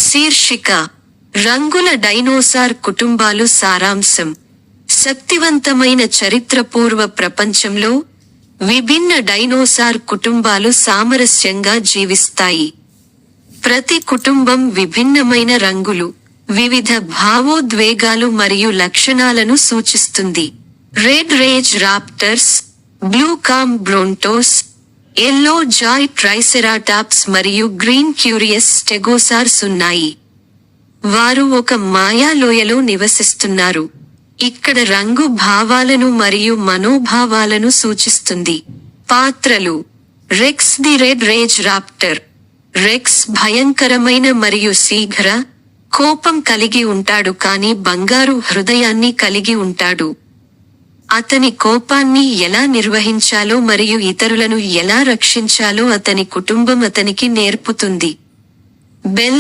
శీర్షిక: రంగుల డైనోసార్ కుటుంబాలు. సారాంశం: శక్తివంతమైన చరిత్రపూర్వ ప్రపంచంలో విభిన్న డైనోసార్ కుటుంబాలు సామరస్యంగా జీవిస్తాయి. ప్రతి కుటుంబం విభిన్నమైన రంగులు, వివిధ భావోద్వేగాలు మరియు లక్షణాలను సూచిస్తుంది. Red rage raptors, blue calm brontos, yellow joy triceratops మరియు గ్రీన్ క్యూరియస్ స్టెగోసార్స్ ఉన్నాయి. వారు ఒక మాయా లోయలో నివసిస్తున్నారు. ఇక్కడ రంగు భావాలను మరియు మనోభావాలను సూచిస్తుంది. పాత్రలు: Rex the Red Rage Raptor. Rex భయంకరమైన మరియు శీఘ్ర కోపం కలిగి ఉంటాడు కానీ బంగారు హృదయాన్ని కలిగి ఉంటాడు. అతని కోపాన్ని ఎలా నిర్వహించాలో మరియు ఇతరులను ఎలా రక్షించాలో అతని కుటుంబం అతనికి నేర్పుతుంది. బెల్లా